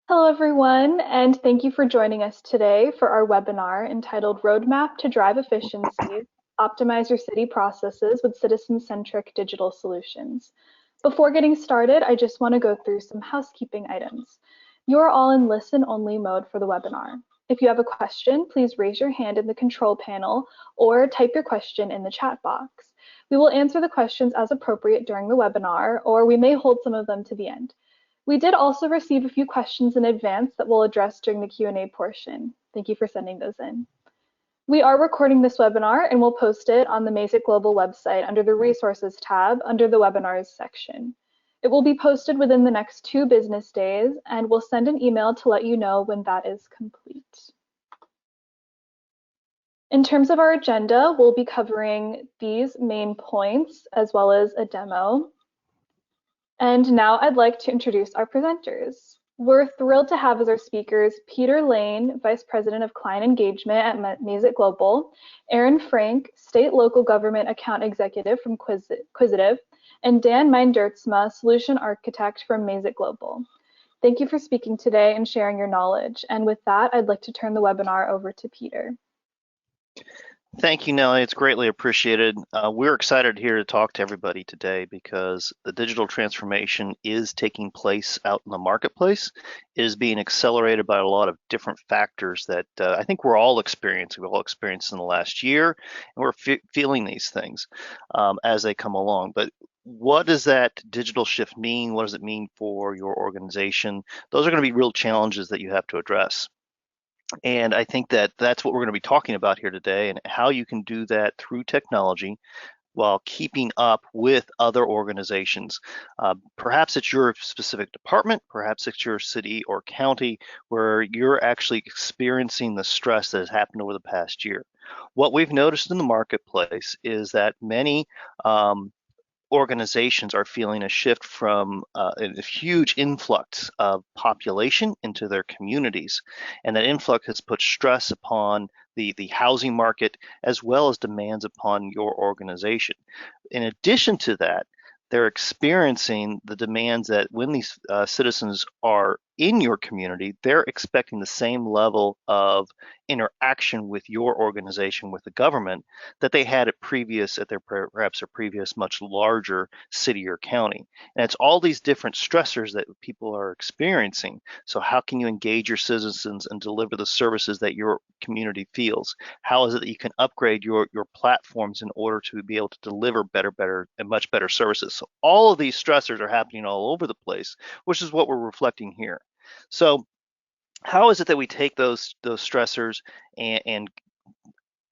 Hello, everyone, and thank you for joining us today for our webinar entitled Roadmap to Drive Efficiencies, Optimize Your City Processes with Citizen-Centric Digital Solutions. Before getting started, I just want to go through some housekeeping items. You are all in listen-only mode for the webinar. If you have a question, please raise your hand in the control panel or type your question in the chat box. We will answer the questions as appropriate during the webinar, or we may hold some of them to the end. We did also receive a few questions in advance that we'll address during the Q&A portion. Thank you for sending those in. We are recording this webinar and we'll post it on the Mazik Global website under the Resources tab under the Webinars section. It will be posted within the next 2 business days, and we'll send an email to let you know when that is complete. In terms of our agenda, we'll be covering these main points as well as a demo. And now I'd like to introduce our presenters. We're thrilled to have as our speakers Peter Lane, Vice President of Client Engagement at Mazik Global, Aaron Frank, State Local Government Account Executive from Quisitive, and Dan Meindertsma, Solution Architect from Mazik Global. Thank you for speaking today and sharing your knowledge. And with that, I'd like to turn the webinar over to Peter. Thank you, Nellie. It's greatly appreciated. We're excited here to talk to everybody today because the digital transformation is taking place out in the marketplace. It is being accelerated by a lot of different factors that I think we're all experiencing. We've all experienced in the last year, and we're feeling these things as they come along. But what does that digital shift mean? What does it mean for your organization? Those are going to be real challenges that you have to address. And I think that that's what we're going to be talking about here today, and how you can do that through technology while keeping up with other organizations. Perhaps it's your specific department, perhaps it's your city or county where you're actually experiencing the stress that has happened over the past year. What we've noticed in the marketplace is that many organizations are feeling a shift from a huge influx of population into their communities. And that influx has put stress upon the housing market as well as demands upon your organization. In addition to that, they're experiencing the demands that when these citizens are in your community, they're expecting the same level of interaction with your organization, with the government, that they had at perhaps a previous much larger city or county. And it's all these different stressors that people are experiencing. So how can you engage your citizens and deliver the services that your community feels? How is it that you can upgrade your platforms in order to be able to deliver better and much better services? So all of these stressors are happening all over the place, which is what we're reflecting here. So how is it that we take those stressors and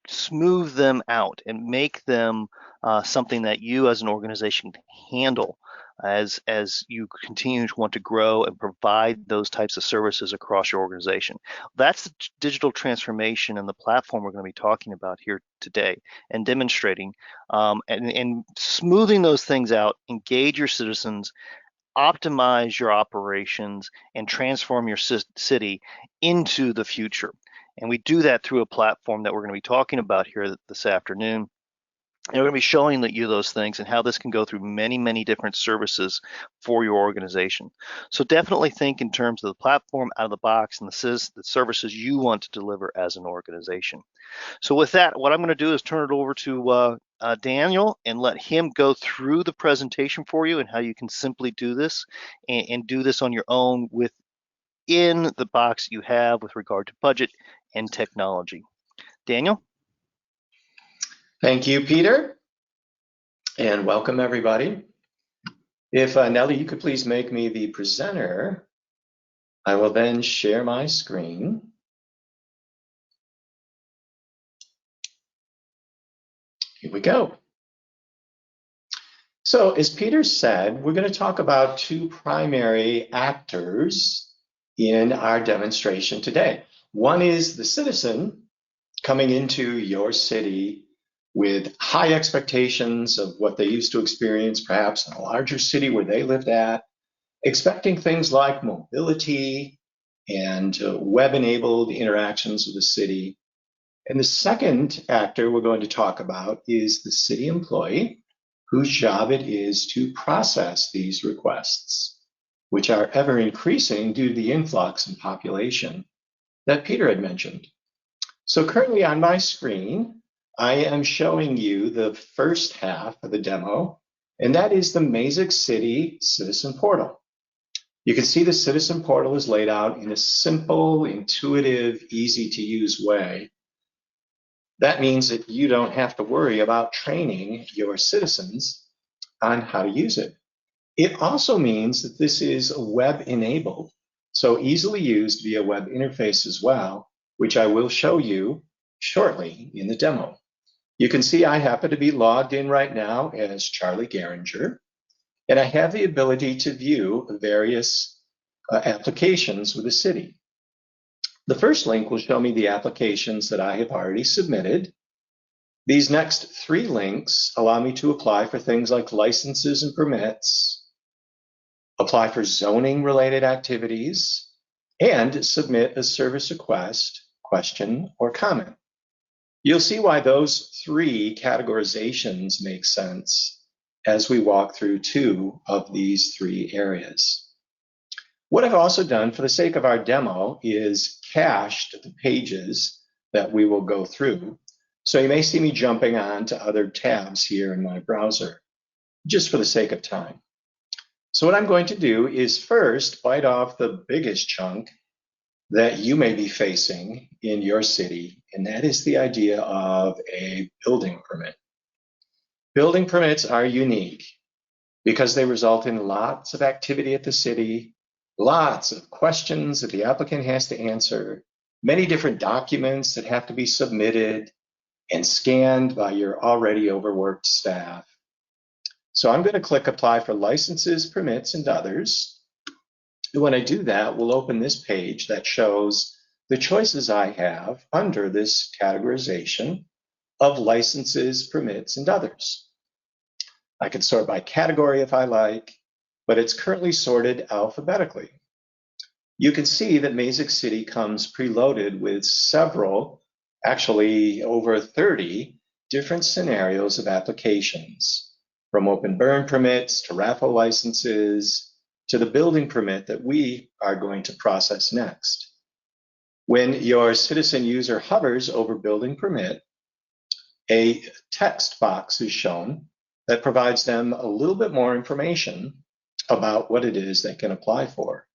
smooth them out and make them something that you as an organization can handle as you continue to want to grow and provide those types of services across your organization? That's the digital transformation and the platform we're going to be talking about here today and demonstrating and smoothing those things out, engage your citizens, optimize your operations, and transform your city into the future. And we do that through a platform that we're going to be talking about here this afternoon. And we're going to be showing you those things and how this can go through many different services for your organization. So definitely think in terms of the platform out of the box and the services you want to deliver as an organization. So with that, what I'm going to do is turn it over to Daniel and let him go through the presentation for you and how you can simply do this and do this on your own within the box you have with regard to budget and technology. Daniel? Thank you, Peter, and welcome everybody. If Nellie, you could please make me the presenter, I will then share my screen. Here we go. So as Peter said, we're going to talk about 2 primary actors in our demonstration today. One is the citizen coming into your city with high expectations of what they used to experience, perhaps in a larger city where they lived at, expecting things like mobility and web-enabled interactions with the city. And the second actor we're going to talk about is the city employee, whose job it is to process these requests. which are ever increasing due to the influx in population that Peter had mentioned. So currently on my screen, I am showing you the first half of the demo, and that is the Mazik City Citizen Portal. You can see the Citizen Portal is laid out in a simple, intuitive, easy to use way. That means that you don't have to worry about training your citizens on how to use it. It also means that this is web enabled, so easily used via web interface as well, which I will show you shortly in the demo. You can see I happen to be logged in right now as Charlie Garinger, and I have the ability to view various applications with the city. The first link will show me the applications that I have already submitted. These next 3 links allow me to apply for things like licenses and permits, apply for zoning related activities, and submit a service request, question, or comment. You'll see why those 3 categorizations make sense as we walk through 2 of these 3 areas. What I've also done for the sake of our demo is cached the pages that we will go through. So you may see me jumping on to other tabs here in my browser, just for the sake of time. So what I'm going to do is first bite off the biggest chunk that you may be facing in your city, and that is the idea of a building permit. Building permits are unique because they result in lots of activity at the city, lots of questions that the applicant has to answer, many different documents that have to be submitted and scanned by your already overworked staff. So I'm going to click Apply for Licenses, Permits, and Others. And when I do that, we'll open this page that shows the choices I have under this categorization of licenses, permits, and others. I can sort by category if I like, but it's currently sorted alphabetically. You can see that Mazik City comes preloaded with several, actually over 30 different scenarios of applications, from open burn permits to raffle licenses to the building permit that we are going to process next. When your citizen user hovers over building permit, a text box is shown that provides them a little bit more information about what it is they can apply for.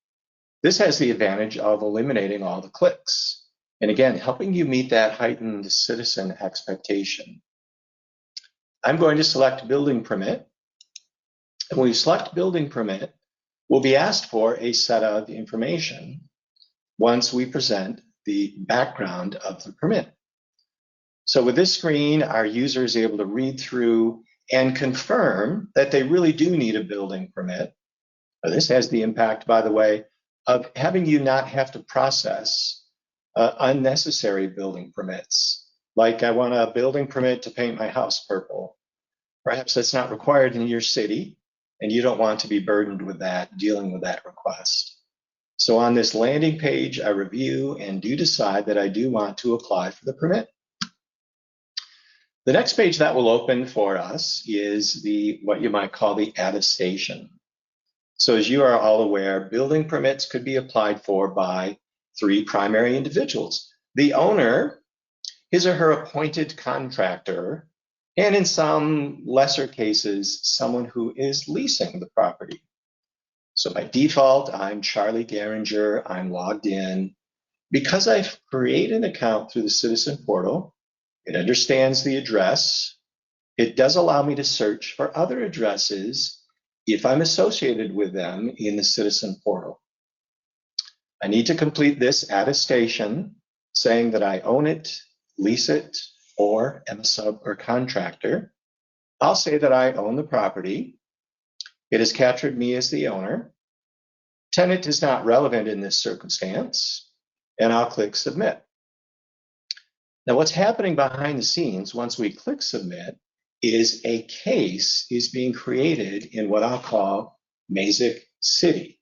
This has the advantage of eliminating all the clicks, and again, helping you meet that heightened citizen expectation. I'm going to select building permit, and when we select building permit, we'll be asked for a set of information once we present the background of the permit. So with this screen, our user is able to read through and confirm that they really do need a building permit. Now, this has the impact, by the way, of having you not have to process unnecessary building permits. Like I want a building permit to paint my house purple. Perhaps that's not required in your city, and you don't want to be burdened with that, dealing with that request. So on this landing page, I review and do decide that I do want to apply for the permit. The next page that will open for us is what you might call the attestation. So as you are all aware, building permits could be applied for by 3 primary individuals: the owner, his or her appointed contractor, and in some lesser cases, someone who is leasing the property. So by default, I'm Charlie Garinger, I'm logged in. Because I've created an account through the Citizen Portal, it understands the address. It does allow me to search for other addresses if I'm associated with them in the Citizen Portal. I need to complete this attestation saying that I own it, lease it, or am a sub or contractor. I'll say that I own the property. It has captured me as the owner. Tenant is not relevant in this circumstance, and I'll click Submit. Now, what's happening behind the scenes once we click Submit is a case is being created in what I'll call Mazik City.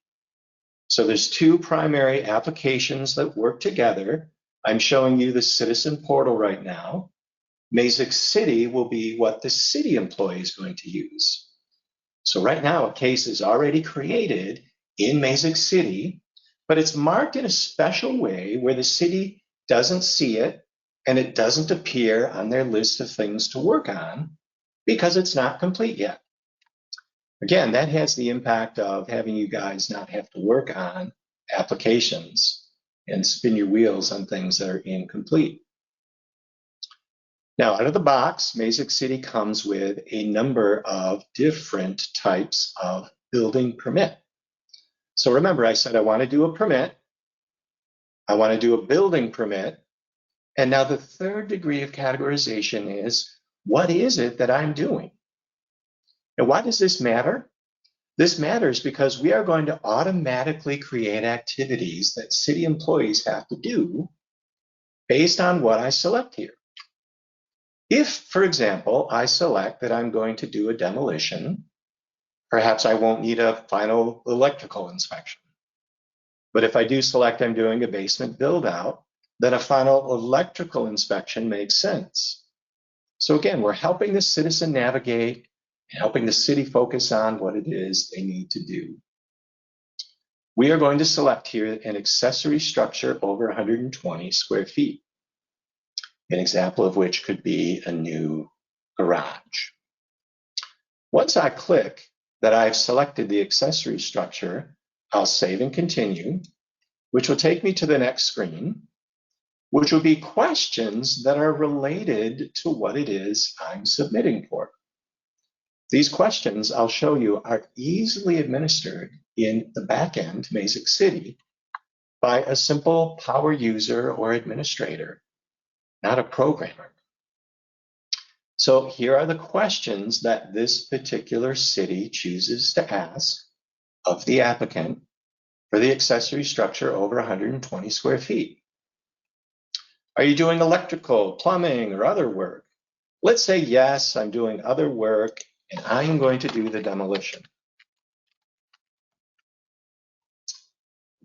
So there's 2 primary applications that work together. I'm showing you the Citizen Portal right now. Mazik City will be what the city employee is going to use. So right now, a case is already created in Mazik City, but it's marked in a special way where the city doesn't see it and it doesn't appear on their list of things to work on because it's not complete yet. Again, that has the impact of having you guys not have to work on applications and spin your wheels on things that are incomplete. Now, out of the box, Mazik City comes with a number of different types of building permit. So remember, I said I want to do a permit, I want to do a building permit, and now the third degree of categorization is, what is it that I'm doing? And why does this matter? This matters because we are going to automatically create activities that city employees have to do based on what I select here. If, for example, I select that I'm going to do a demolition, perhaps I won't need a final electrical inspection. But if I do select I'm doing a basement build out, then a final electrical inspection makes sense. So again, we're helping the citizen navigate and helping the city focus on what it is they need to do. We are going to select here an accessory structure over 120 square feet, an example of which could be a new garage. Once I click that I've selected the accessory structure, I'll save and continue, which will take me to the next screen, which will be questions that are related to what it is I'm submitting for. These questions, I'll show you, are easily administered in the backend, Mazik City, by a simple power user or administrator, not a programmer. So here are the questions that this particular city chooses to ask of the applicant for the accessory structure over 120 square feet. Are you doing electrical, plumbing, or other work? Let's say yes, I'm doing other work and I'm going to do the demolition.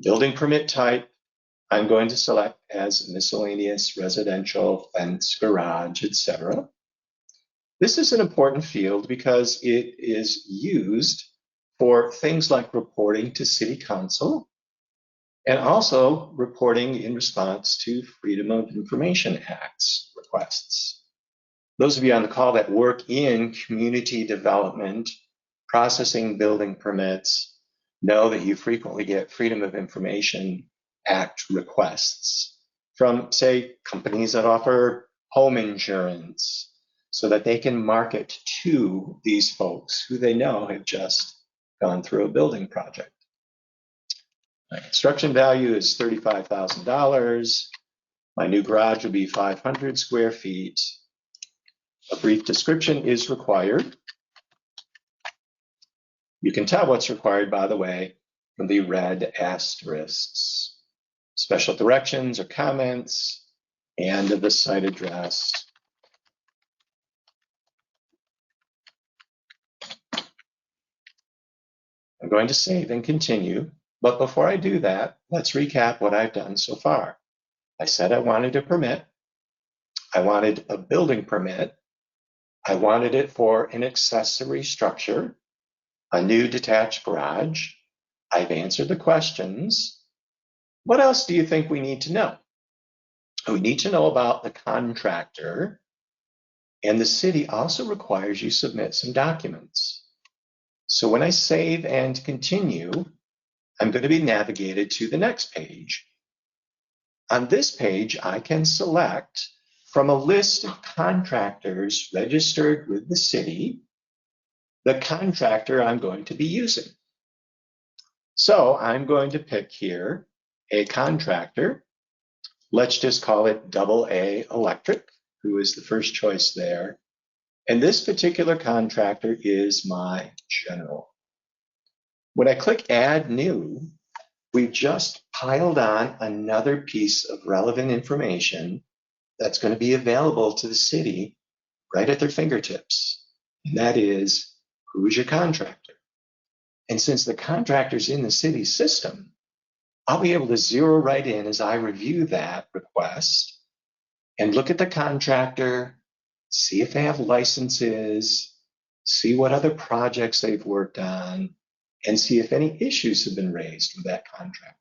Building permit type, I'm going to select as miscellaneous, residential, fence, garage, etc. This is an important field because it is used for things like reporting to City Council and also reporting in response to Freedom of Information Act's requests. Those of you on the call that work in community development, processing building permits, know that you frequently get Freedom of Information Act requests from, say, companies that offer home insurance so that they can market to these folks who they know have just gone through a building project. My construction value is $35,000. My new garage will be 500 square feet. A brief description is required. You can tell what's required, by the way, from the red asterisks. Special directions or comments, and the site address. I'm going to save and continue, but before I do that, let's recap what I've done so far. I said I wanted a permit. I wanted a building permit. I wanted it for an accessory structure, a new detached garage. I've answered the questions. What else do you think we need to know? We need to know about the contractor, and the city also requires you submit some documents. So when I save and continue, I'm going to be navigated to the next page. On this page, I can select from a list of contractors registered with the city the contractor I'm going to be using. So I'm going to pick here a contractor. Let's just call it AA Electric, who is the first choice there. And this particular contractor is my general. When I click Add New, we've just piled on another piece of relevant information that's going to be available to the city right at their fingertips. And that is, who's your contractor? And since the contractor's in the city system, I'll be able to zero right in as I review that request and look at the contractor, see if they have licenses, see what other projects they've worked on, and see if any issues have been raised with that contract.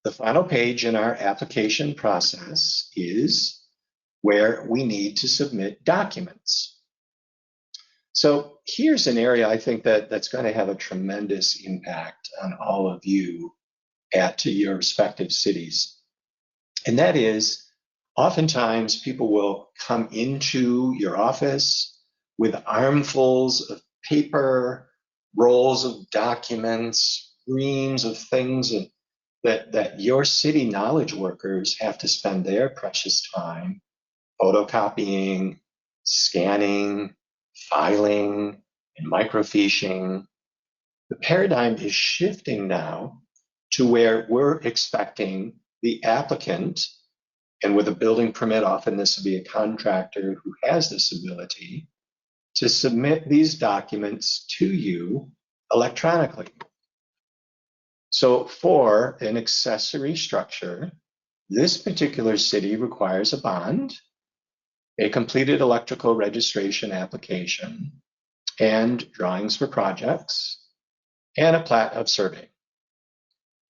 The final page in our application process is where we need to submit documents. So here's an area I think that's going to have a tremendous impact on all of you at your respective cities. And that is, oftentimes people will come into your office with armfuls of paper, rolls of documents, reams of things that your city knowledge workers have to spend their precious time photocopying, scanning, filing, and microfiching. The paradigm is shifting now to where we're expecting the applicant, and with a building permit, often this will be a contractor who has this ability, to submit these documents to you electronically. So for an accessory structure, this particular city requires a bond, a completed electrical registration application, and drawings for projects, and a plat of survey.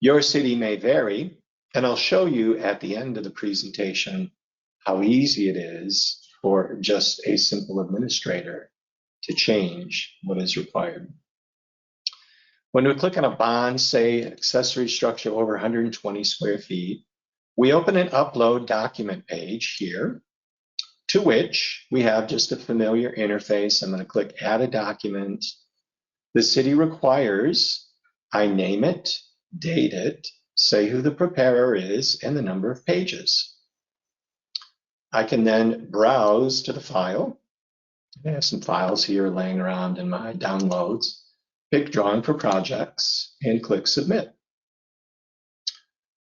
Your city may vary, and I'll show you at the end of the presentation how easy it is for just a simple administrator to change what is required. When we click on a bond, say accessory structure over 120 square feet, we open an upload document page here, to which we have just a familiar interface. I'm going to click add a document. The city requires I name it, date it, say who the preparer is, and the number of pages. I can then browse to the file. I have some files here laying around in my downloads. Pick drawing for projects and click submit.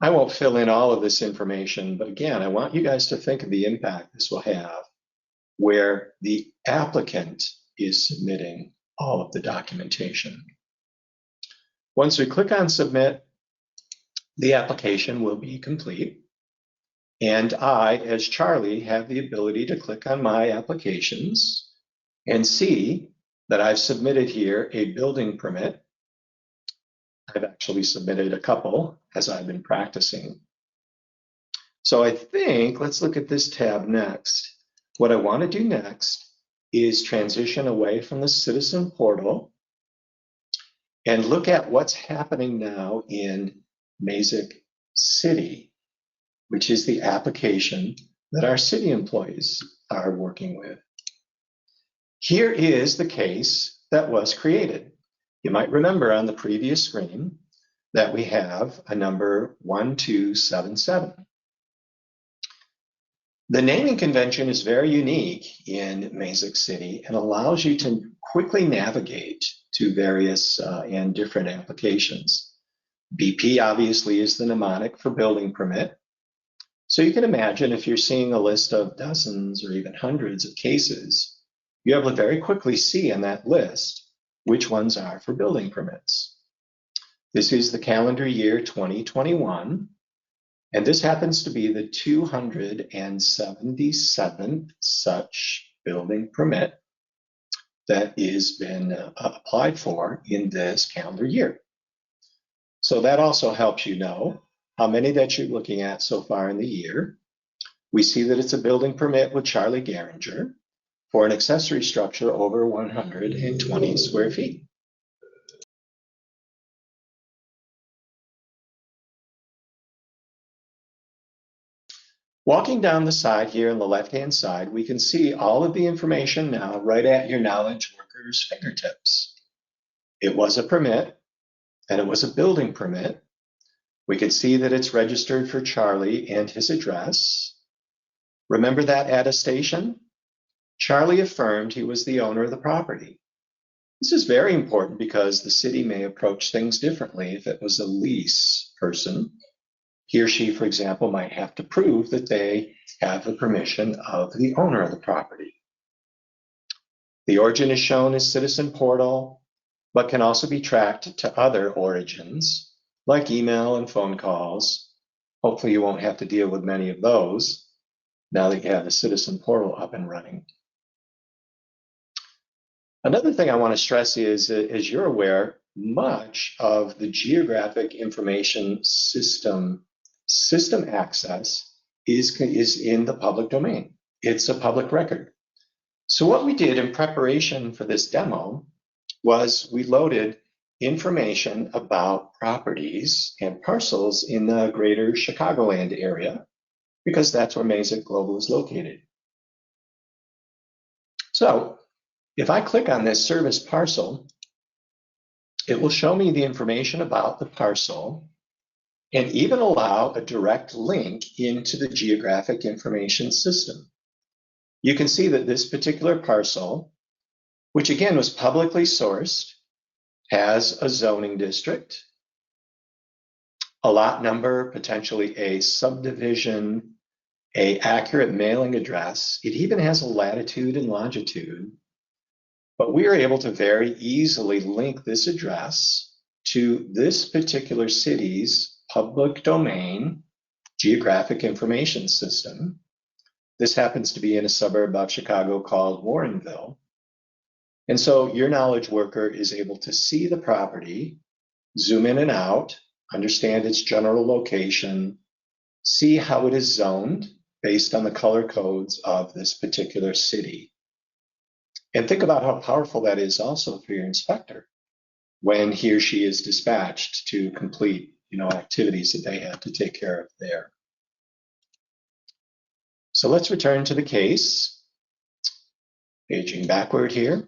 I won't fill in all of this information, but again, I want you guys to think of the impact this will have where the applicant is submitting all of the documentation. Once we click on submit, the application will be complete. And I, as Charlie, have the ability to click on my applications and see that I've submitted here a building permit. I've actually submitted a couple as I've been practicing. So I think, let's look at this tab next. What I want to do next is transition away from the Citizen portal and look at what's happening now in Mazik City, which is the application that our city employees are working with. Here is the case that was created. You might remember on the previous screen that we have a number 1277. The naming convention is very unique in Mazik City and allows you to quickly navigate to various and different applications. BP obviously is the mnemonic for building permit. So you can imagine if you're seeing a list of dozens or even hundreds of cases, you're able to very quickly see in that list which ones are for building permits. This is the calendar year 2021, and this happens to be the 277th such building permit that has been applied for in this calendar year. So that also helps you know how many that you're looking at so far in the year. We see that it's a building permit with Charlie Garinger for an accessory structure over 120 square feet. Walking down the side here on the left-hand side, we can see all of the information now right at your knowledge worker's fingertips. It was a permit, and it was a building permit. We can see that it's registered for Charlie and his address. Remember that attestation? Charlie affirmed he was the owner of the property. This is very important because the city may approach things differently if it was a lease person. He or she, for example, might have to prove that they have the permission of the owner of the property. The origin is shown as Citizen Portal, but can also be tracked to other origins, like email and phone calls. Hopefully you won't have to deal with many of those now that you have the Citizen Portal up and running. Another thing I want to stress is, as you're aware, much of the geographic information system access is in the public domain. It's a public record. So what we did in preparation for this demo was we loaded information about properties and parcels in the greater Chicagoland area, because that's where Mazik Global is located. So if I click on this service parcel, it will show me the information about the parcel and even allow a direct link into the geographic information system. You can see that this particular parcel, which again was publicly sourced, has a zoning district, a lot number, potentially a subdivision, an accurate mailing address. It even has a latitude and longitude. But we are able to very easily link this address to this particular city's public domain geographic information system. This happens to be in a suburb of Chicago called Warrenville. And so your knowledge worker is able to see the property, zoom in and out, understand its general location, see how it is zoned based on the color codes of this particular city. And think about how powerful that is also for your inspector when he or she is dispatched to complete, activities that they have to take care of there. So let's return to the case, paging backward here.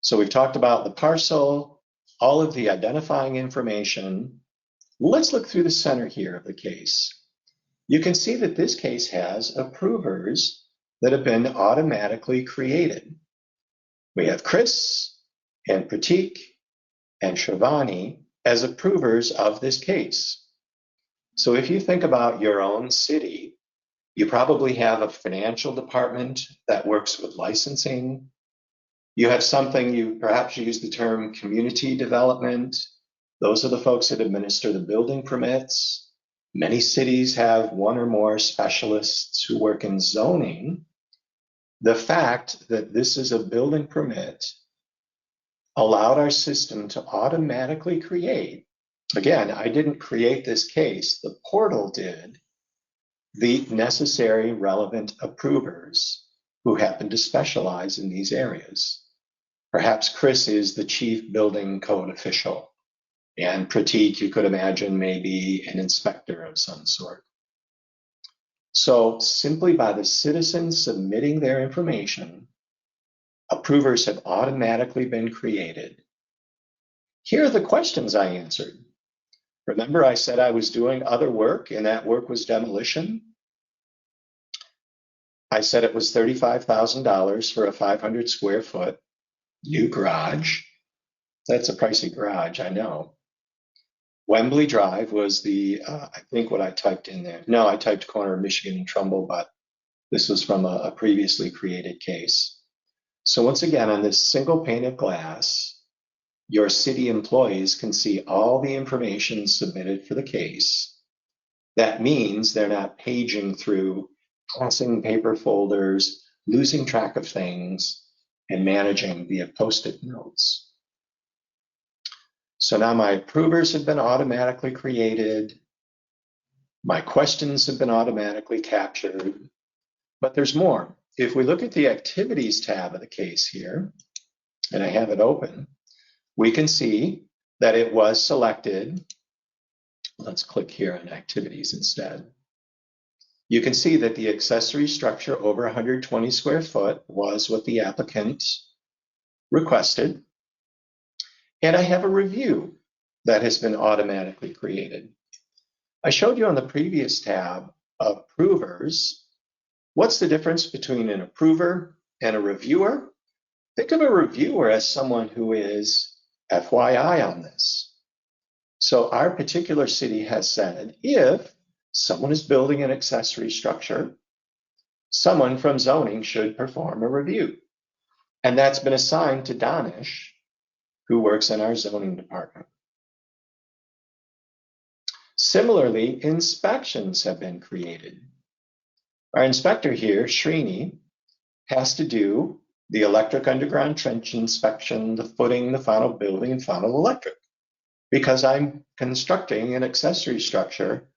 So we've talked about the parcel, all of the identifying information. Let's look through the center here of the case. You can see that this case has approvers that have been automatically created. We have Chris and Pratik and Shivani as approvers of this case. So if you think about your own city, you probably have a financial department that works with licensing. You have something, you perhaps use the term community development. Those are the folks that administer the building permits. Many cities have one or more specialists who work in zoning. The fact that this is a building permit allowed our system to automatically create, again, I didn't create this case, the portal did, the necessary relevant approvers who happen to specialize in these areas. Perhaps Chris is the chief building code official, and Pratik, you could imagine, maybe an inspector of some sort. So simply by the citizens submitting their information, approvers have automatically been created. Here are the questions I answered. Remember, I said I was doing other work, and that work was demolition. I said it was $35,000 for a 500 square foot new garage. That's a pricey garage, I know. Wembley Drive was I think what I typed in there. No, I typed corner of Michigan and Trumbull, but this was from a previously created case. So once again, on this single pane of glass, your city employees can see all the information submitted for the case. That means they're not paging through, tossing paper folders, losing track of things, and managing via Post-it notes. So now my approvers have been automatically created. My questions have been automatically captured, but there's more. If we look at the activities tab of the case here, and I have it open, we can see that it was selected. Let's click here on activities instead. You can see that the accessory structure over 120 square foot was what the applicant requested. And I have a review that has been automatically created. I showed you on the previous tab approvers. What's the difference between an approver and a reviewer? Think of a reviewer as someone who is FYI on this. So our particular city has said, if someone is building an accessory structure, someone from zoning should perform a review. And that's been assigned to Danish, who works in our zoning department. Similarly, inspections have been created. Our inspector here, Srini, has to do the electric underground trench inspection, the footing, the final building, and final electric, because I'm constructing an accessory structure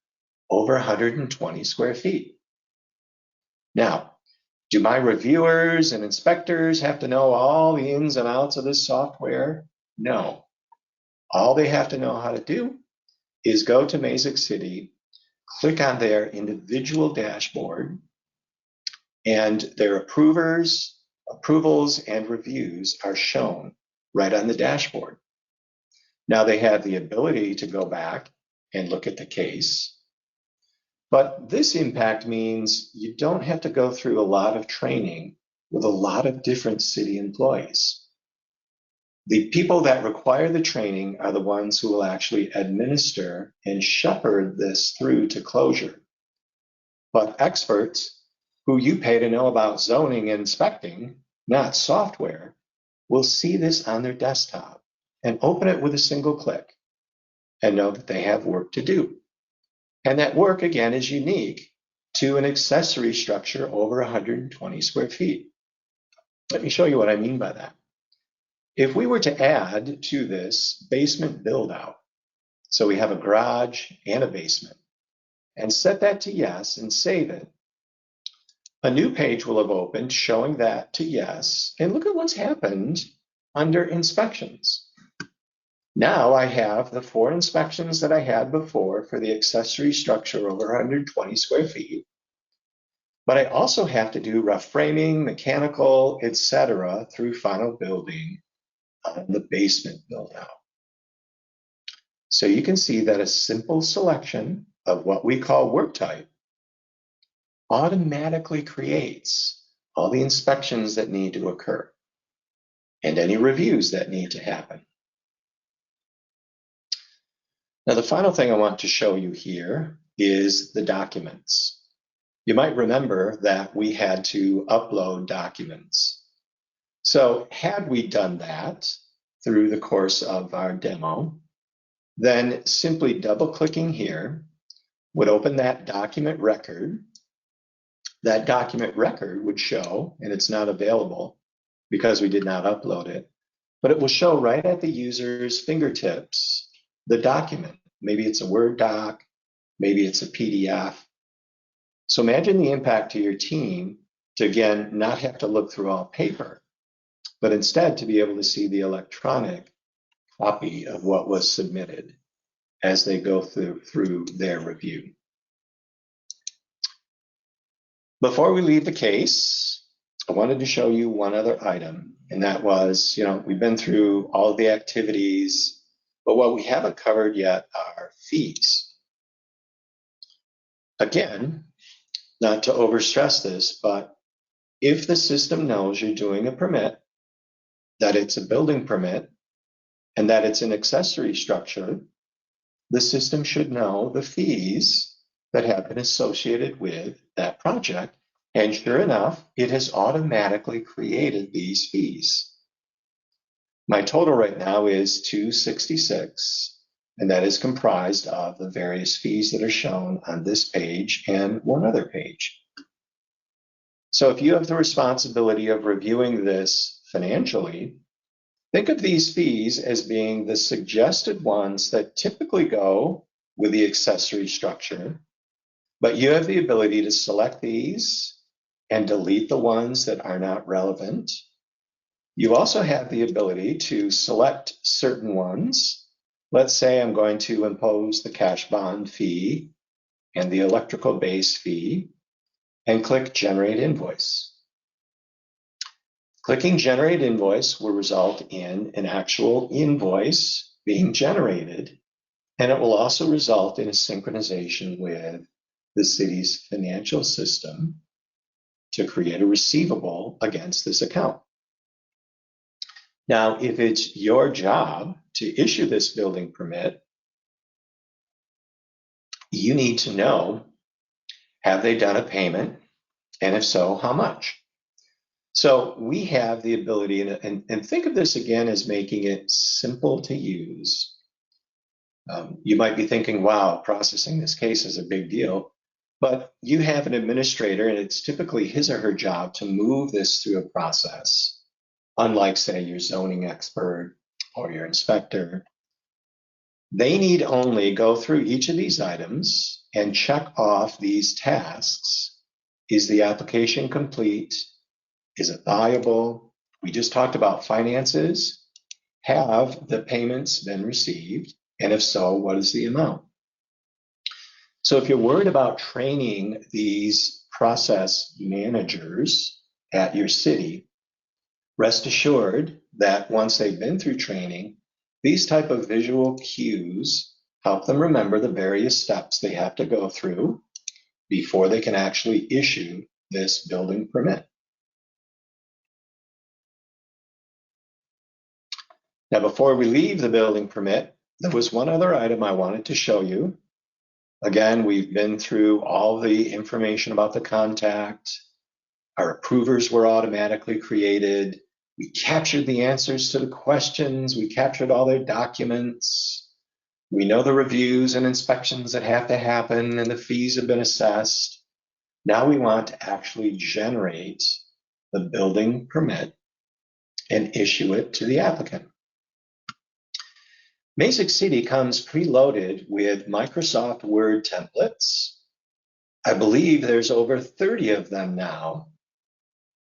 over 120 square feet. Now, do my reviewers and inspectors have to know all the ins and outs of this software? No. All they have to know how to do is go to Mazik City, click on their individual dashboard, and their approvals, and reviews are shown right on the dashboard. Now they have the ability to go back and look at the case, but this impact means you don't have to go through a lot of training with a lot of different city employees. The people that require the training are the ones who will actually administer and shepherd this through to closure. But experts who you pay to know about zoning and inspecting, not software, will see this on their desktop and open it with a single click and know that they have work to do. And that work, again, is unique to an accessory structure over 120 square feet. Let me show you what I mean by that. If we were to add to this basement build out, so we have a garage and a basement, and set that to yes and save it, a new page will have opened showing that to yes, and look at what's happened under inspections. Now I have the 4 inspections that I had before for the accessory structure over 120 square feet, but I also have to do rough framing, mechanical, etc. through final building on the basement build out. So you can see that a simple selection of what we call work type automatically creates all the inspections that need to occur and any reviews that need to happen. Now, the final thing I want to show you here is the documents. You might remember that we had to upload documents. So had we done that through the course of our demo, then simply double-clicking here would open that document record. That document record would show, and it's not available because we did not upload it, but it will show right at the user's fingertips the document. Maybe it's a Word doc, maybe it's a PDF. So imagine the impact to your team to, again, not have to look through all paper, but instead to be able to see the electronic copy of what was submitted as they go through their review. Before we leave the case, I wanted to show you one other item, and that was, we've been through all of the activities, but what we haven't covered yet are fees. Again, not to overstress this, but if the system knows you're doing a permit, that it's a building permit, and that it's an accessory structure, the system should know the fees that have been associated with that project. And sure enough, it has automatically created these fees. My total right now is $266, and that is comprised of the various fees that are shown on this page and one other page. So if you have the responsibility of reviewing this financially, think of these fees as being the suggested ones that typically go with the accessory structure, but you have the ability to select these and delete the ones that are not relevant. You also have the ability to select certain ones. Let's say I'm going to impose the cash bond fee and the electrical base fee and click Generate Invoice. Clicking Generate Invoice will result in an actual invoice being generated, and it will also result in a synchronization with the city's financial system to create a receivable against this account. Now, if it's your job to issue this building permit, you need to know, have they done a payment? And if so, how much? So we have the ability, and think of this again as making it simple to use. You might be thinking, wow, processing this case is a big deal. But you have an administrator, and it's typically his or her job to move this through a process unlike, say, your zoning expert or your inspector. They need only go through each of these items and check off these tasks. Is the application complete? Is it viable? We just talked about finances. Have the payments been received? And if so, what is the amount? So if you're worried about training these process managers at your city, rest assured that once they've been through training, these type of visual cues help them remember the various steps they have to go through before they can actually issue this building permit. Now, before we leave the building permit, there was one other item I wanted to show you. Again, we've been through all the information about the contact. Our approvers were automatically created. We captured the answers to the questions. We captured all their documents. We know the reviews and inspections that have to happen, and the fees have been assessed. Now we want to actually generate the building permit and issue it to the applicant. Mazik City comes preloaded with Microsoft Word templates. I believe there's over 30 of them now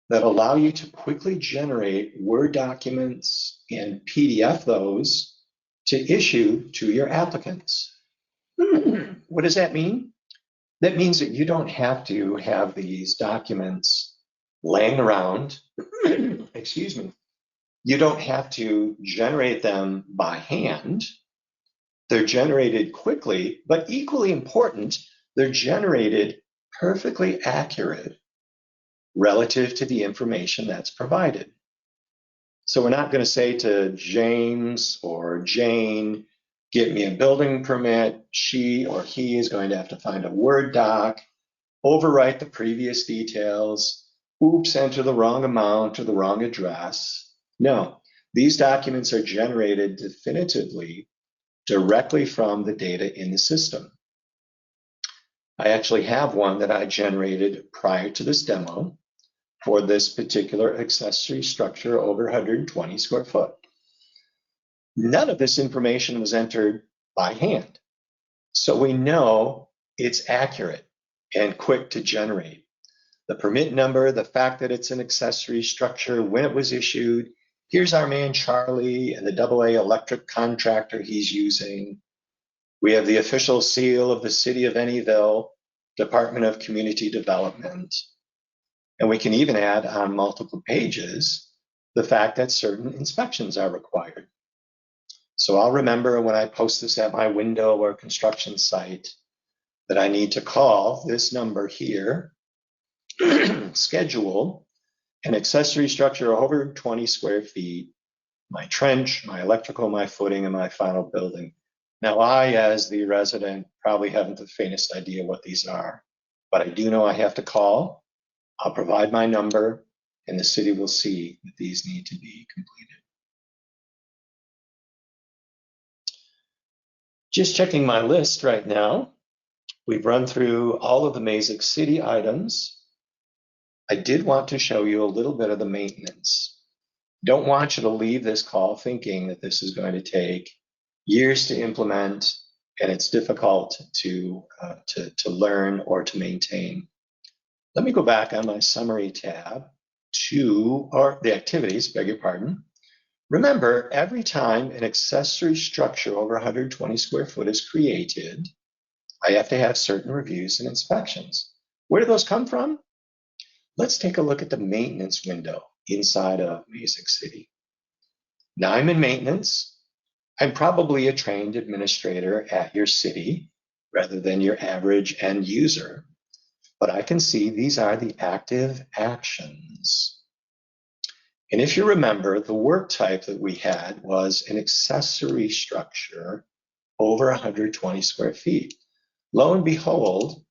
that allow you to quickly generate Word documents and PDF those to issue to your applicants. What does that mean? That means that you don't have to have these documents laying around. Excuse me. You don't have to generate them by hand. They're generated quickly, but equally important, they're generated perfectly accurate relative to the information that's provided. So we're not going to say to James or Jane, get me a building permit. She or he is going to have to find a Word doc, overwrite the previous details, oops, enter the wrong amount or the wrong address. No, these documents are generated definitively directly from the data in the system. I actually have one that I generated prior to this demo for this particular accessory structure over 120 square foot. None of this information was entered by hand. So we know it's accurate and quick to generate. The permit number, the fact that it's an accessory structure, when it was issued, here's our man Charlie and the AA electric contractor he's using. We have the official seal of the City of Anyville, Department of Community Development. And we can even add on multiple pages the fact that certain inspections are required. So I'll remember when I post this at my window or construction site that I need to call this number here, schedule an accessory structure over 20 square feet, my trench, my electrical, my footing, and my final building. Now I, as the resident, probably haven't the faintest idea what these are, but I do know I have to call. I'll provide my number, and the city will see that these need to be completed. Just checking my list right now. We've run through all of the Mazik City items. I did want to show you a little bit of the maintenance. Don't want you to leave this call thinking that this is going to take years to implement and it's difficult to learn or to maintain. Let me go back on my summary tab to the activities, beg your pardon. Remember, every time an accessory structure over 120 square foot is created, I have to have certain reviews and inspections. Where do those come from? Let's take a look at the maintenance window inside of Mazik City. Now I'm in maintenance. I'm probably a trained administrator at your city rather than your average end user, but I can see these are the active actions. And if you remember, the work type that we had was an accessory structure over 120 square feet. Lo and behold,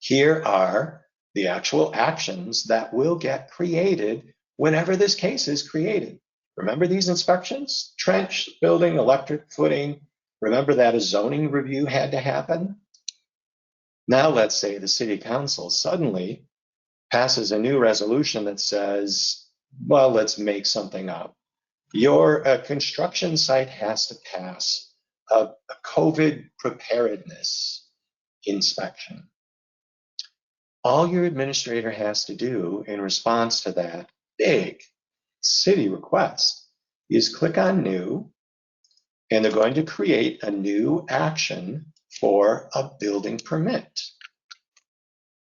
here are the actual actions that will get created whenever this case is created. Remember these inspections? Trench, building, electric, footing. Remember that a zoning review had to happen? Now let's say the city council suddenly passes a new resolution that says Well, let's make something up. Your construction site has to pass a COVID preparedness inspection. All your administrator has to do in response to that big city request is click on New, and they're going to create a new action for a building permit.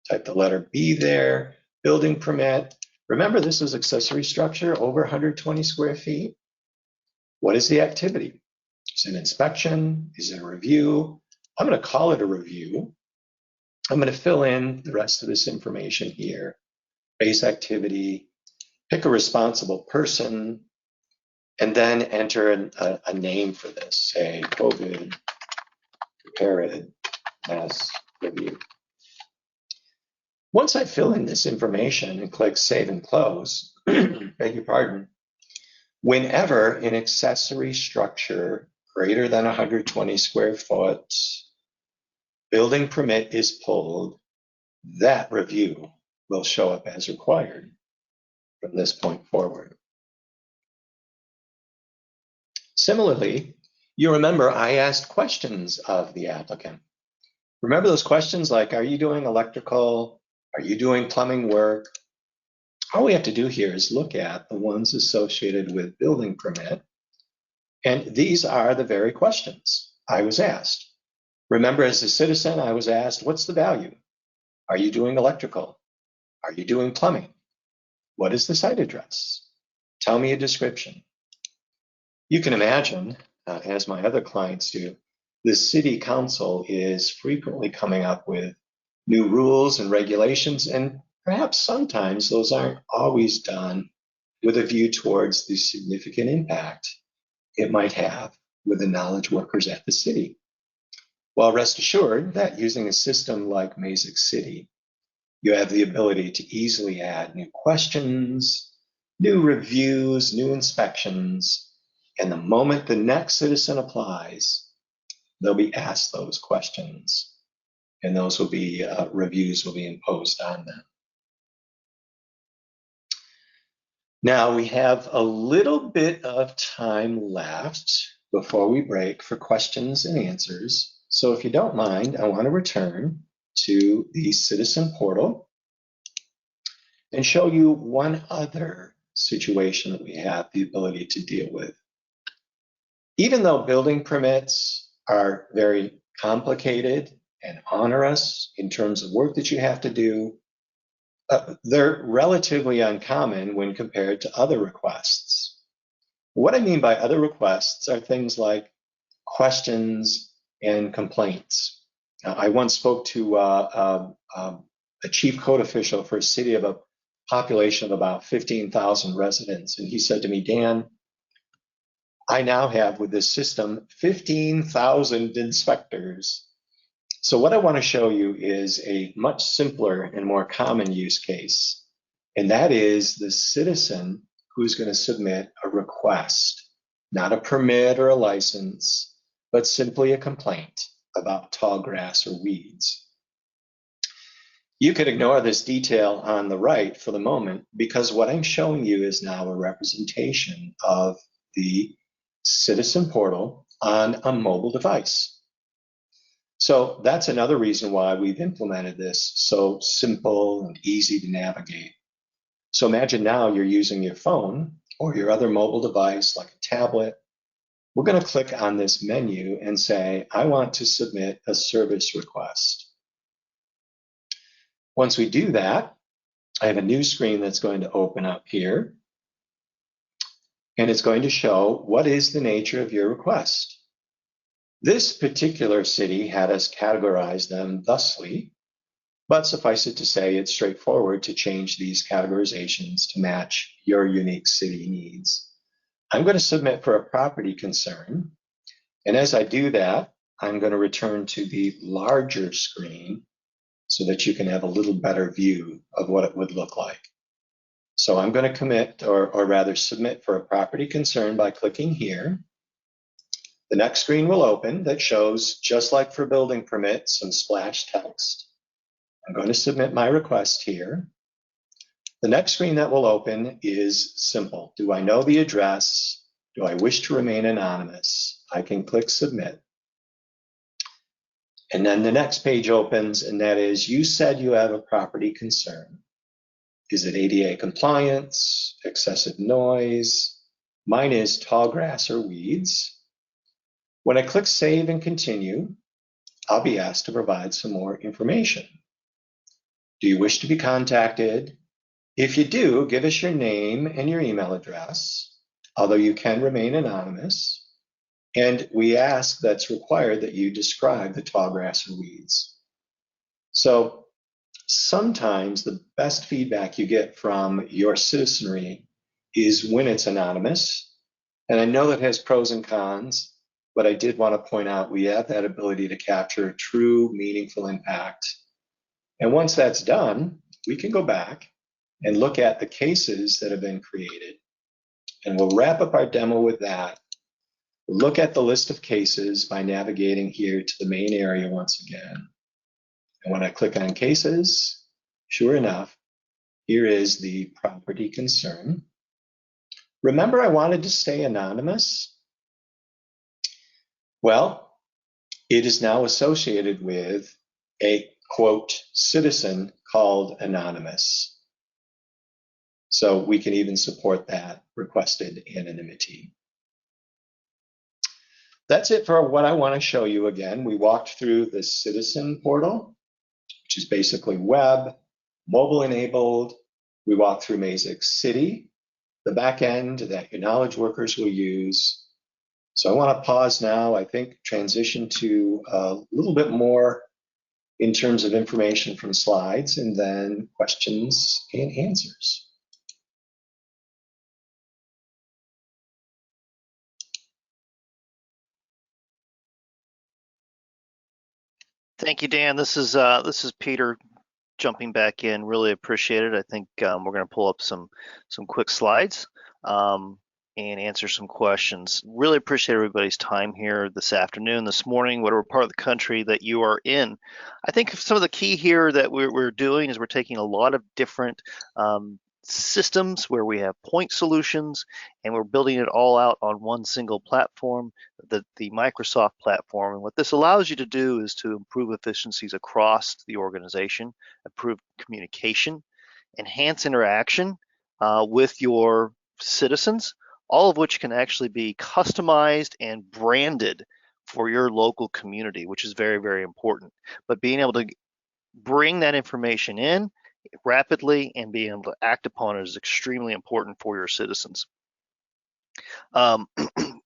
Type the letter B there, building permit. Remember, this is accessory structure over 120 square feet. What is the activity? Is it an inspection? Is it a review? I'm going to call it a review. I'm going to fill in the rest of this information here. Base activity, pick a responsible person, and then enter a name for this, say COVID preparedness review. Once I fill in this information and click Save and Close, beg your pardon, whenever an accessory structure greater than 120 square foot building permit is pulled, that review will show up as required from this point forward. Similarly, you remember I asked questions of the applicant. Remember those questions like, are you doing electrical? Are you doing plumbing work? All we have to do here is look at the ones associated with building permit. And these are the very questions I was asked. Remember, as a citizen, I was asked, what's the value? Are you doing electrical? Are you doing plumbing? What is the site address? Tell me a description. You can imagine, as my other clients do, the city council is frequently coming up with new rules and regulations, and perhaps sometimes those aren't always done with a view towards the significant impact it might have with the knowledge workers at the city. Well, rest assured that using a system like Mazik City, you have the ability to easily add new questions, new reviews, new inspections, and the moment the next citizen applies, they'll be asked those questions, and those will be reviews will be imposed on them. Now we have a little bit of time left before we break for questions and answers. So if you don't mind, I want to return to the Citizen portal and show you one other situation that we have the ability to deal with. Even though building permits are very complicated and onerous in terms of work that you have to do, they're relatively uncommon when compared to other requests. What I mean by other requests are things like questions and complaints. I once spoke to a chief code official for a city of a population of about 15,000 residents, and he said to me, Dan, I now have with this system 15,000 inspectors. So what I want to show you is a much simpler and more common use case, and that is the citizen who's going to submit a request, not a permit or a license, but simply a complaint about tall grass or weeds. You could ignore this detail on the right for the moment, because what I'm showing you is now a representation of the Citizen portal on a mobile device. So that's another reason why we've implemented this so simple and easy to navigate. So imagine now you're using your phone or your other mobile device like a tablet. We're going to click on this menu and say, I want to submit a service request. Once we do that, I have a new screen that's going to open up here. And it's going to show what is the nature of your request. This particular city had us categorize them thusly, but suffice it to say, it's straightforward to change these categorizations to match your unique city needs. I'm going to submit for a property concern. And as I do that, I'm going to return to the larger screen so that you can have a little better view of what it would look like. So I'm going to commit, or rather submit for a property concern by clicking here. The next screen will open that shows, just like for building permits, some splash text. I'm going to submit my request here. The next screen that will open is simple. Do I know the address? Do I wish to remain anonymous? I can click submit. And then the next page opens, and that is, you said you have a property concern. Is it ADA compliance, excessive noise? Mine is tall grass or weeds. When I click save and continue, I'll be asked to provide some more information. Do you wish to be contacted? If you do, give us your name and your email address, although you can remain anonymous. And we ask that's required that you describe the tall grass or weeds. So sometimes the best feedback you get from your citizenry is when it's anonymous. And I know that has pros and cons, but I did want to point out we have that ability to capture true, meaningful impact. And once that's done, we can go back and look at the cases that have been created. And we'll wrap up our demo with that. We'll look at the list of cases by navigating here to the main area once again. And when I click on cases, sure enough, here is the property concern. Remember, I wanted to stay anonymous. Well, it is now associated with a quote citizen called anonymous. So we can even support that requested anonymity. That's it for what I want to show you again. We walked through the citizen portal, which is basically web, mobile enabled. We walked through Mazik City, the back end that your knowledge workers will use. So I want to pause now, I think transition to a little bit more in terms of information from slides and then questions and answers. Thank you, Dan. This is Peter jumping back in. Really appreciate it. I think we're going to pull up some quick slides and answer some questions. Really appreciate everybody's time here this afternoon, this morning, whatever part of the country that you are in. I think some of the key here that we're doing is we're taking a lot of different systems where we have point solutions, and we're building it all out on one single platform, the Microsoft platform. And what this allows you to do is to improve efficiencies across the organization, improve communication, enhance interaction with your citizens, all of which can actually be customized and branded for your local community, which is very, very important. But being able to bring that information in rapidly and being able to act upon it is extremely important for your citizens.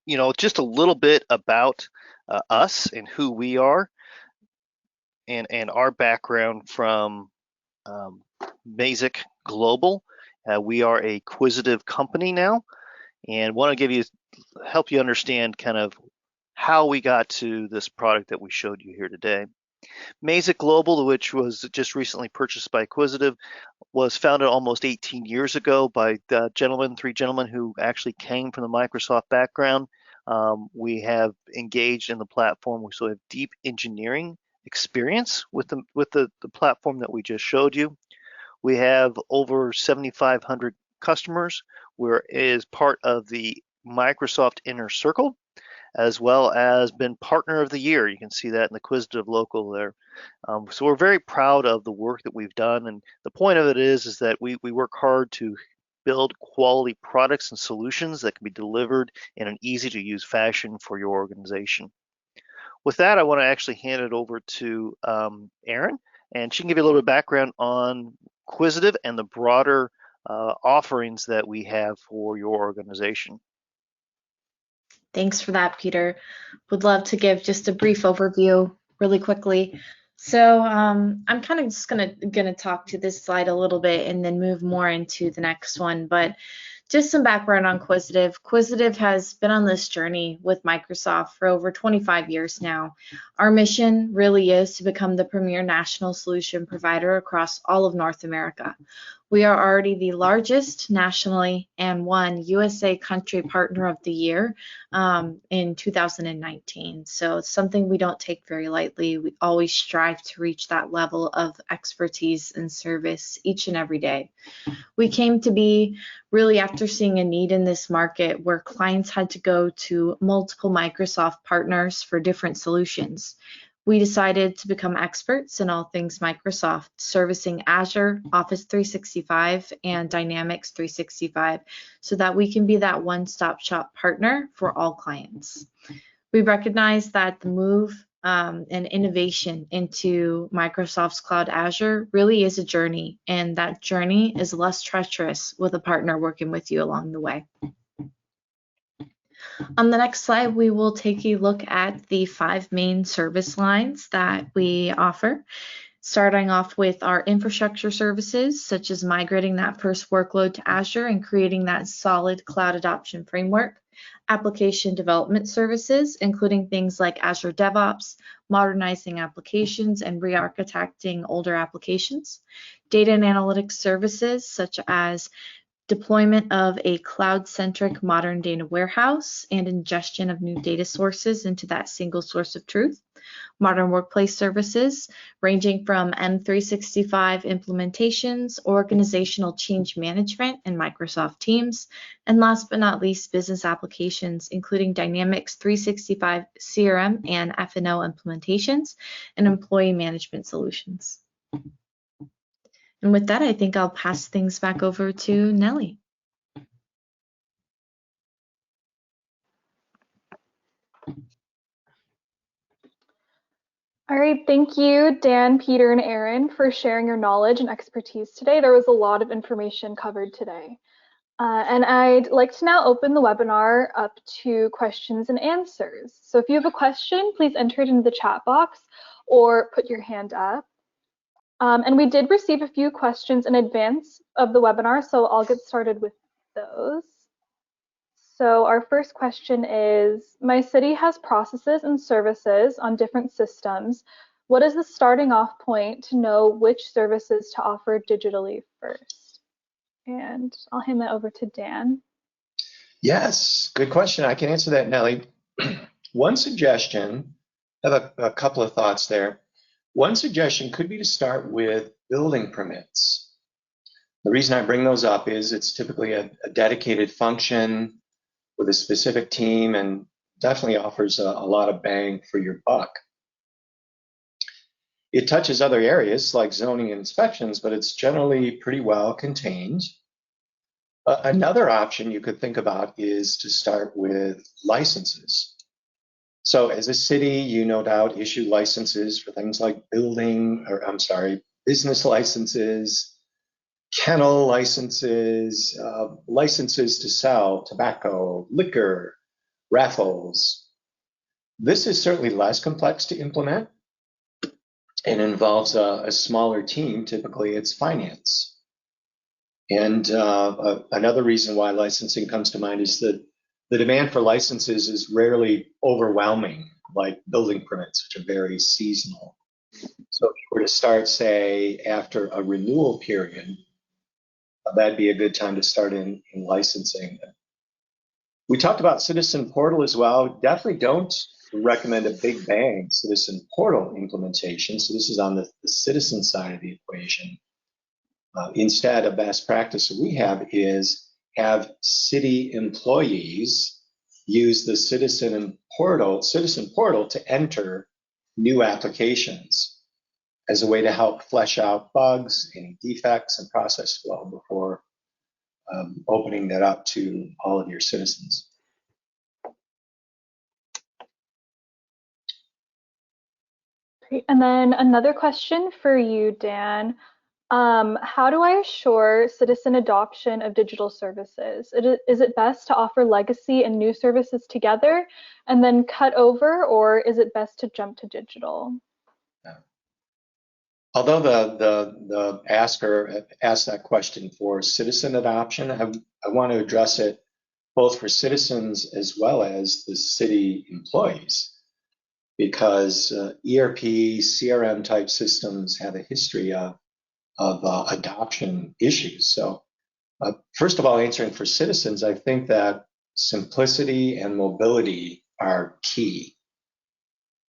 You know, just a little bit about us and who we are and our background from Mazik Global. We are a acquisitive company now, and want to help you understand kind of how we got to this product that we showed you here today. Mazik Global, which was just recently purchased by Acquisitive, was founded almost 18 years ago by three gentlemen who actually came from the Microsoft background. We have engaged in the platform. We still have deep engineering experience with the platform that we just showed you. We have over 7,500 customers. We're part of the Microsoft Inner Circle, as well as been Partner of the Year. You can see that in the Acquisitive local there. So we're very proud of the work that we've done, and the point of it is that we work hard to build quality products and solutions that can be delivered in an easy-to-use fashion for your organization. With that, I want to actually hand it over to Erin, and she can give you a little bit of background on Acquisitive and the broader offerings that we have for your organization. Thanks for that, Peter. Would love to give just a brief overview really quickly. So I'm kind of just gonna talk to this slide a little bit and then move more into the next one. But just some background on Acquisitive. Acquisitive has been on this journey with Microsoft for over 25 years now. Our mission really is to become the premier national solution provider across all of North America. We are already the largest nationally and won USA Country Partner of the Year in 2019. So it's something we don't take very lightly. We always strive to reach that level of expertise and service each and every day. We came to be really after seeing a need in this market where clients had to go to multiple Microsoft partners for different solutions. We decided to become experts in all things Microsoft, servicing Azure, Office 365, and Dynamics 365, so that we can be that one-stop shop partner for all clients. We recognize that the move and innovation into Microsoft's Cloud Azure really is a journey, and that journey is less treacherous with a partner working with you along the way. On the next slide, we will take a look at the 5 main service lines that we offer, starting off with our infrastructure services, such as migrating that first workload to Azure and creating that solid cloud adoption framework. Application development services, including things like Azure DevOps, modernizing applications and re-architecting older applications. Data and analytics services, such as deployment of a cloud-centric modern data warehouse and ingestion of new data sources into that single source of truth. Modern workplace services, ranging from M365 implementations, organizational change management in Microsoft Teams, and last but not least, business applications, including Dynamics 365 CRM and F&O implementations, and employee management solutions. And with that, I think I'll pass things back over to Nellie. All right, thank you, Dan, Peter, and Aaron, for sharing your knowledge and expertise today. There was a lot of information covered today. And I'd like to now open the webinar up to questions and answers. So if you have a question, please enter it into the chat box or put your hand up. And we did receive a few questions in advance of the webinar, so I'll get started with those. So our first question is, my city has processes and services on different systems. What is the starting off point to know which services to offer digitally first? And I'll hand that over to Dan. Yes, good question. I can answer that, Nellie. One suggestion, I have a couple of thoughts there. One suggestion could be to start with building permits. The reason I bring those up is it's typically a dedicated function with a specific team and definitely offers a lot of bang for your buck. It touches other areas like zoning and inspections, but it's generally pretty well contained. Another option you could think about is to start with licenses. So as a city, you no doubt issue licenses for things like business licenses, kennel licenses, licenses to sell tobacco, liquor, raffles. This is certainly less complex to implement and involves a smaller team. Typically, it's finance. And another reason why licensing comes to mind is that the demand for licenses is rarely overwhelming, like building permits, which are very seasonal. So if you were to start, say, after a renewal period, that'd be a good time to start in licensing. We talked about Citizen Portal as well. Definitely don't recommend a big bang Citizen Portal implementation. So this is on the citizen side of the equation. Instead, a best practice that we have is have city employees use the Citizen Portal to enter new applications as a way to help flesh out bugs, any defects, and process flow before opening that up to all of your citizens. Great. And then another question for you, Dan. How do I assure citizen adoption of digital services? Is it best to offer legacy and new services together and then cut over, or is it best to jump to digital? Although the asker asked that question for citizen adoption, I want to address it both for citizens as well as the city employees, because ERP, CRM type systems have a history of adoption issues. So first of all, answering for citizens, I think that simplicity and mobility are key.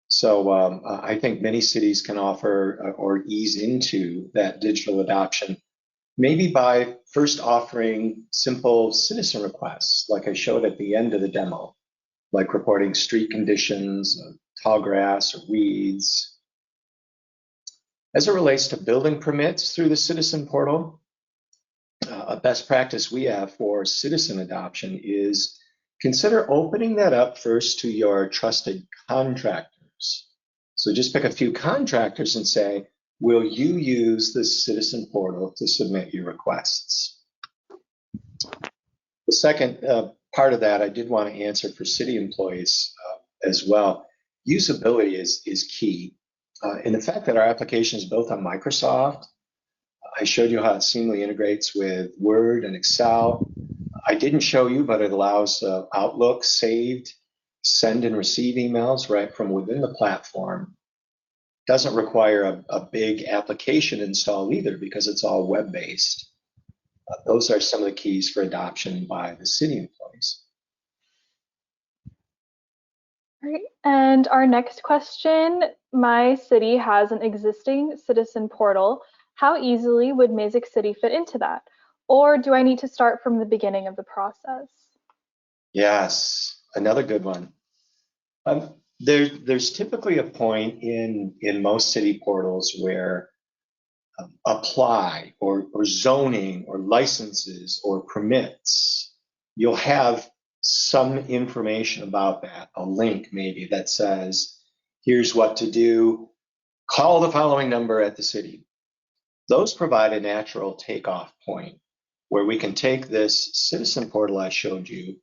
So I think many cities can offer or ease into that digital adoption, maybe by first offering simple citizen requests, like I showed at the end of the demo, like reporting street conditions, tall grass or weeds. As it relates to building permits through the citizen portal, a best practice we have for citizen adoption is consider opening that up first to your trusted contractors. So just pick a few contractors and say, will you use the citizen portal to submit your requests? The second part of that I did want to answer for city employees as well. Usability is key. And the fact that our application is built on Microsoft, I showed you how it seamlessly integrates with Word and Excel. I didn't show you, but it allows Outlook saved, send and receive emails right from within the platform. Doesn't require a big application install either because it's all web-based. Those are some of the keys for adoption by the city employees. All right. And our next question, my city has an existing citizen portal. How easily would Mazik City fit into that? Or do I need to start from the beginning of the process? Yes, another good one. There's typically a point in most city portals where apply or zoning or licenses or permits, you'll have some information about that, a link maybe that says, here's what to do, call the following number at the city. Those provide a natural takeoff point where we can take this citizen portal I showed you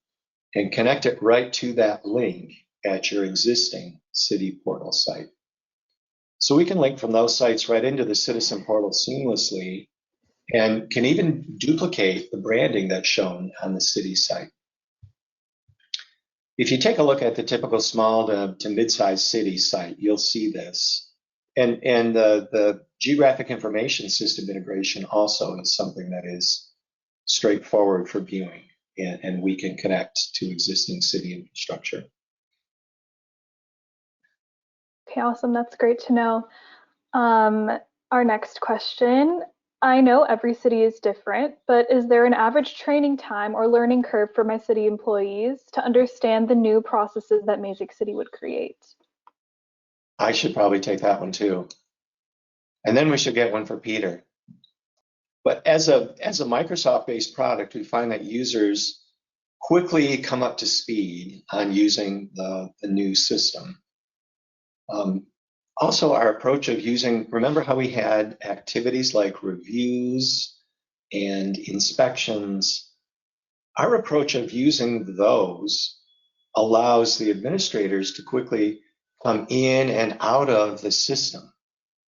and connect it right to that link at your existing city portal site. So we can link from those sites right into the citizen portal seamlessly and can even duplicate the branding that's shown on the city site. If you take a look at the typical small to mid-sized city site, you'll see this. And the geographic information system integration also is something that is straightforward for viewing, and we can connect to existing city infrastructure. Okay, awesome. That's great to know. Our next question. I know every city is different, but is there an average training time or learning curve for my city employees to understand the new processes that Mazik City would create? I should probably take that one too. And then we should get one for Peter. But as a Microsoft-based product, we find that users quickly come up to speed on using the new system. Also, our approach of using, remember how we had activities like reviews and inspections? Our approach of using those allows the administrators to quickly come in and out of the system.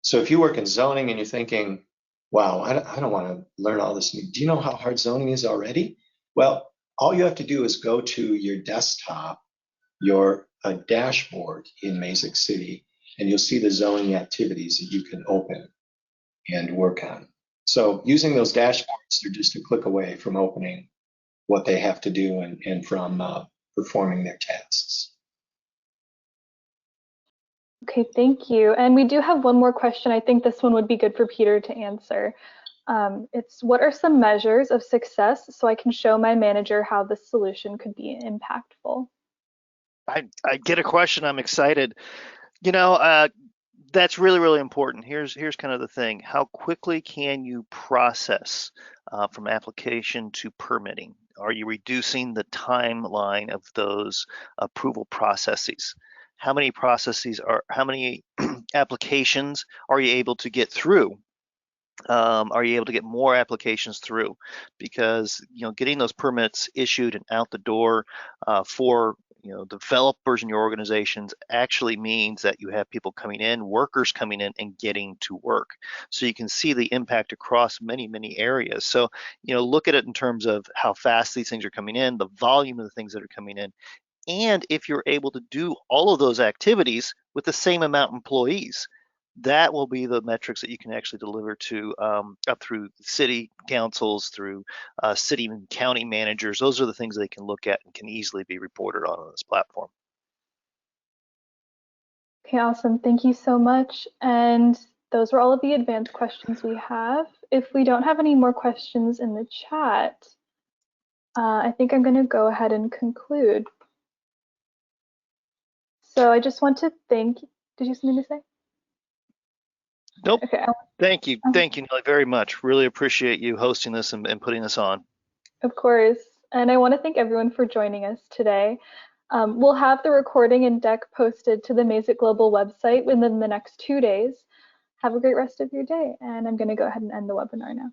So if you work in zoning and you're thinking, wow, I don't want to learn all this new, do you know how hard zoning is already? Well, all you have to do is go to your desktop, your dashboard in Mazik City, and you'll see the zoning activities that you can open and work on. So using those dashboards, they're just a click away from opening what they have to do and from performing their tasks. Okay, thank you. And we do have one more question. I think this one would be good for Peter to answer. It's what are some measures of success so I can show my manager how this solution could be impactful? I get a question. I'm excited. You know, that's really, really important. Here's kind of the thing. How quickly can you process from application to permitting? Are you reducing the timeline of those approval processes? How many applications are you able to get through? Are you able to get more applications through? Because getting those permits issued and out the door for developers in your organizations actually means that you have people coming in, workers coming in and getting to work. So you can see the impact across many, many areas. So, look at it in terms of how fast these things are coming in, the volume of the things that are coming in, and if you're able to do all of those activities with the same amount of employees. that will be the metrics that you can actually deliver to up through city councils, through city and county managers. Those are the things they can look at and can easily be reported on this platform. Okay, awesome. Thank you so much. And those were all of the advanced questions we have. If we don't have any more questions in the chat, I think I'm going to go ahead and conclude. So I just want to thank, did you have something to say? Nope. Okay. Thank you, Nelly, very much. Really appreciate you hosting this and putting this on. Of course. And I want to thank everyone for joining us today. We'll have the recording and deck posted to the Mazik Global website within the next 2 days. Have a great rest of your day. And I'm going to go ahead and end the webinar now.